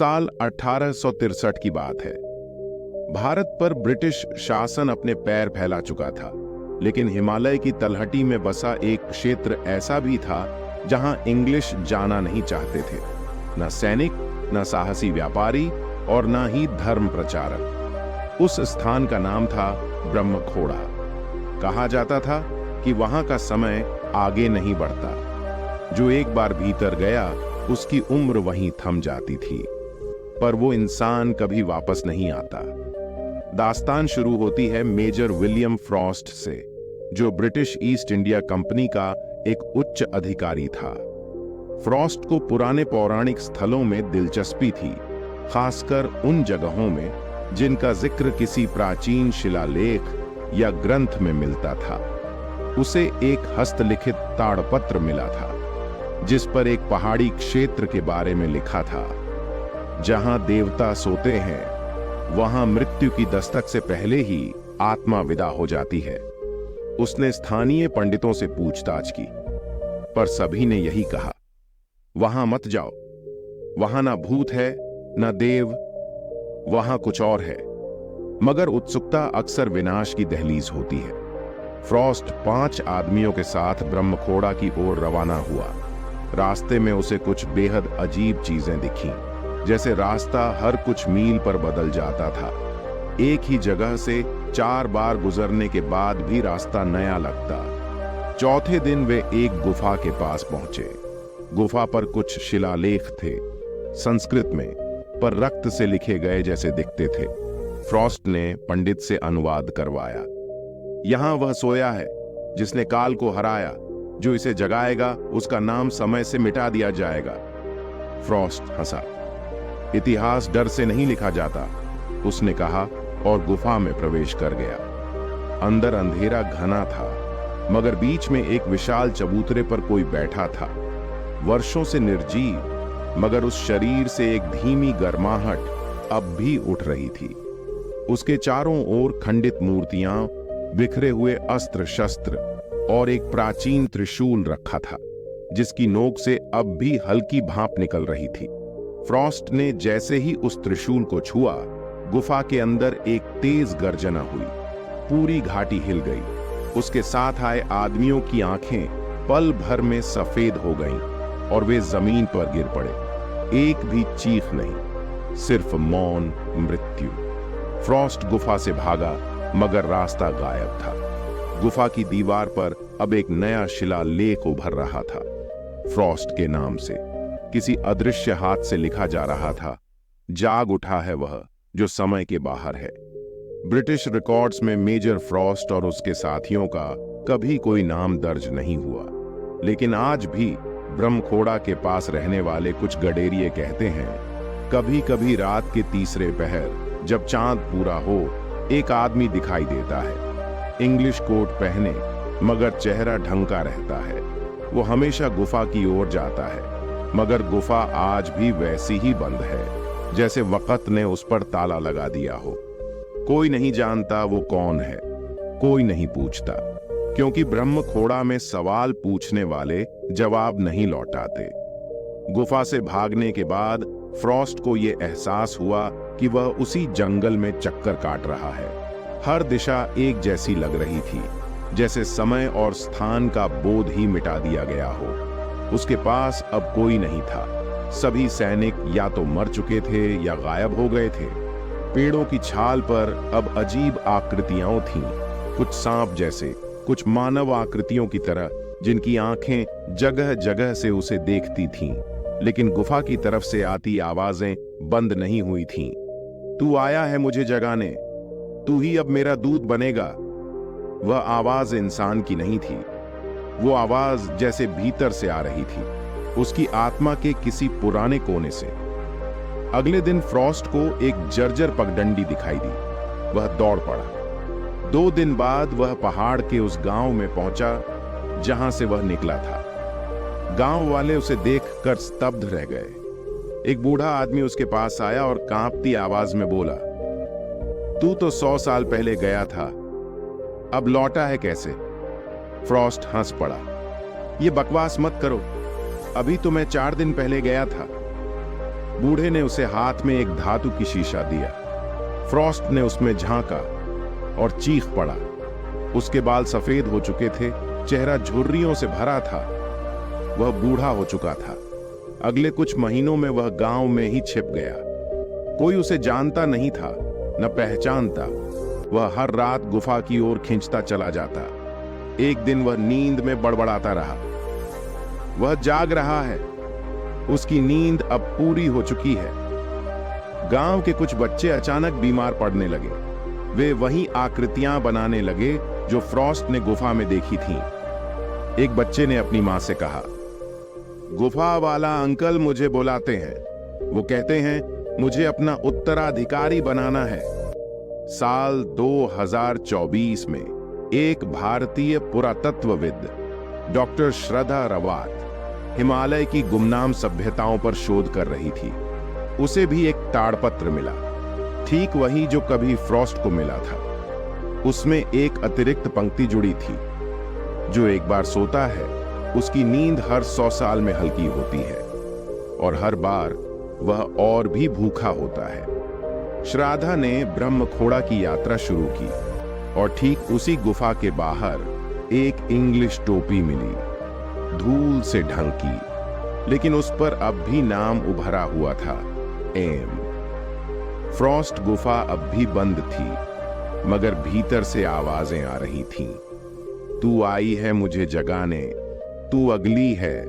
साल 1863 की बात है। भारत पर ब्रिटिश शासन अपने पैर फैला चुका था, लेकिन हिमालय की तलहटी में बसा एक क्षेत्र ऐसा भी था जहां इंग्लिश जाना नहीं चाहते थे। न सैनिक, न साहसी व्यापारी और न ही धर्म प्रचारक। उस स्थान का नाम था ब्रह्मखोड़ा। कहा जाता था कि वहां का समय आगे नहीं बढ़ता। जो एक बार भीतर गया उसकी उम्र वहीं थम जाती थी, पर वो इंसान कभी वापस नहीं आता। दास्तान शुरू होती है मेजर विलियम फ्रॉस्ट से, जो ब्रिटिश ईस्ट इंडिया कंपनी का एक उच्च अधिकारी था। फ्रॉस्ट को पुराने पौराणिक स्थलों में दिलचस्पी थी, खासकर उन जगहों में जिनका जिक्र किसी प्राचीन शिलालेख या ग्रंथ में मिलता था। उसे एक हस्तलिखित ताड़पत्र मिला था, जिस पर एक पहाड़ी क्षेत्र के बारे में लिखा था। जहां देवता सोते हैं, वहां मृत्यु की दस्तक से पहले ही आत्मा विदा हो जाती है। उसने स्थानीय पंडितों से पूछताछ की, पर सभी ने यही कहा, वहां मत जाओ। वहां ना भूत है, ना देव, वहां कुछ और है। मगर उत्सुकता अक्सर विनाश की दहलीज होती है। फ्रॉस्ट 5 आदमियों के साथ ब्रह्मखोड़ा की ओर रवाना हुआ। रास्ते में उसे कुछ बेहद अजीब चीजें दिखीं, जैसे रास्ता हर कुछ मील पर बदल जाता था। एक ही जगह से 4 बार गुजरने के बाद भी रास्ता नया लगता। चौथे दिन वे एक गुफा के पास पहुंचे। गुफा पर कुछ शिलालेख थे, संस्कृत में, पर रक्त से लिखे गए जैसे दिखते थे। फ्रॉस्ट ने पंडित से अनुवाद करवाया। यहां वह सोया है जिसने काल को हराया। जो इसे जगाएगा उसका नाम समय से मिटा दिया जाएगा। फ्रॉस्ट हंसा। इतिहास डर से नहीं लिखा जाता, उसने कहा, और गुफा में प्रवेश कर गया। अंदर अंधेरा घना था, मगर बीच में एक विशाल चबूतरे पर कोई बैठा था। वर्षों से निर्जीव, मगर उस शरीर से एक धीमी गर्माहट अब भी उठ रही थी। उसके चारों ओर खंडित मूर्तियां, बिखरे हुए अस्त्र शस्त्र और एक प्राचीन त्रिशूल रखा था, जिसकी नोक से अब भी हल्की भाप निकल रही थी। फ्रॉस्ट ने जैसे ही उस त्रिशूल को छुआ, गुफा के अंदर एक तेज गर्जना हुई। पूरी घाटी हिल गई। उसके साथ आए आदमियों की आंखें पल भर में सफेद हो गईं और वे जमीन पर गिर पड़े। एक भी चीख नहीं, सिर्फ मौन मृत्यु। फ्रॉस्ट गुफा से भागा, मगर रास्ता गायब था। गुफा की दीवार पर अब एक नया शिलालेख उभर रहा था। फ्रॉस्ट के नाम से किसी अदृश्य हाथ से लिखा जा रहा था, जाग उठा है वह जो समय के बाहर है। ब्रिटिश रिकॉर्ड्स में मेजर फ्रॉस्ट और उसके साथियों का कभी कोई नाम दर्ज नहीं हुआ, लेकिन आज भी ब्रह्मखोड़ा के पास रहने वाले कुछ गडेरिये कहते हैं, कभी कभी रात के तीसरे पहर जब चांद पूरा हो, एक आदमी दिखाई देता है। इंग्लिश कोट पहने, मगर चेहरा ढंका रहता है। वो हमेशा गुफा की ओर जाता है, मगर गुफा आज भी वैसी ही बंद है, जैसे वक्त ने उस पर ताला लगा दिया हो। कोई नहीं जानता वो कौन है, कोई नहीं पूछता, क्योंकि ब्रह्मखोड़ा में सवाल पूछने वाले जवाब नहीं लौटाते। गुफा से भागने के बाद फ्रॉस्ट को यह एहसास हुआ कि वह उसी जंगल में चक्कर काट रहा है। हर दिशा एक जैसी लग रही थी, जैसे समय और स्थान का बोध ही मिटा दिया गया हो। उसके पास अब कोई नहीं था। सभी सैनिक या तो मर चुके थे या गायब हो गए थे। पेड़ों की छाल पर अब अजीब आकृतियां थीं, कुछ सांप जैसे, कुछ मानव आकृतियों की तरह, जिनकी आंखें जगह जगह से उसे देखती थीं। लेकिन गुफा की तरफ से आती आवाजें बंद नहीं हुई थीं। तू आया है मुझे जगाने, तू ही अब मेरा दूत बनेगा। वह आवाज इंसान की नहीं थी। वो आवाज जैसे भीतर से आ रही थी, उसकी आत्मा के किसी पुराने कोने से। अगले दिन फ्रॉस्ट को एक जर्जर पगडंडी दिखाई दी। वह दौड़ पड़ा। 2 दिन बाद वह पहाड़ के उस गांव में पहुंचा जहां से वह निकला था। गांव वाले उसे देखकर स्तब्ध रह गए। एक बूढ़ा आदमी उसके पास आया और कांपती आवाज में बोला, तू तो 100 साल पहले गया था, अब लौटा है कैसे? फ्रॉस्ट हंस पड़ा। ये बकवास मत करो, अभी तो मैं 4 दिन पहले गया था। बूढ़े ने उसे हाथ में एक धातु की शीशा दिया। फ्रॉस्ट ने उसमें झांका और चीख पड़ा। उसके बाल सफेद हो चुके थे, चेहरा झुर्रियों से भरा था। वह बूढ़ा हो चुका था। अगले कुछ महीनों में वह गांव में ही छिप गया। कोई उसे जानता नहीं था, न पहचानता। वह हर रात गुफा की ओर खींचता चला जाता। एक दिन वह नींद में बड़बड़ाता रहा, वह जाग रहा है। उसकी नींद अब पूरी हो चुकी है। गांव के कुछ बच्चे अचानक बीमार पड़ने लगे। वे वही आकृतियां बनाने लगे जो फ्रॉस्ट ने गुफा में देखी थीं। एक बच्चे ने अपनी मां से कहा, गुफा वाला अंकल मुझे बुलाते हैं। वो कहते हैं मुझे अपना उत्तराधिकारी बनाना है। साल 2024 में एक भारतीय पुरातत्वविद डॉक्टर श्रद्धा रवात हिमालय की गुमनाम सभ्यताओं पर शोध कर रही थी। उसे भी एक ताड़पत्र मिला, ठीक वही जो कभी फ्रॉस्ट को मिला था। उसमें एक अतिरिक्त पंक्ति जुड़ी थी, जो एक बार सोता है उसकी नींद हर 100 साल में हल्की होती है और हर बार वह और भी भूखा होता है। श्राद्धा ने ब्रह्मखोड़ा की यात्रा शुरू की और ठीक उसी गुफा के बाहर एक इंग्लिश टोपी मिली, धूल से ढंकी, लेकिन उस पर अब भी नाम उभरा हुआ था, एम। फ्रॉस्ट गुफा अब भी बंद थी, मगर भीतर से आवाजें आ रही थीं। तू आई है मुझे जगाने, तू अगली है।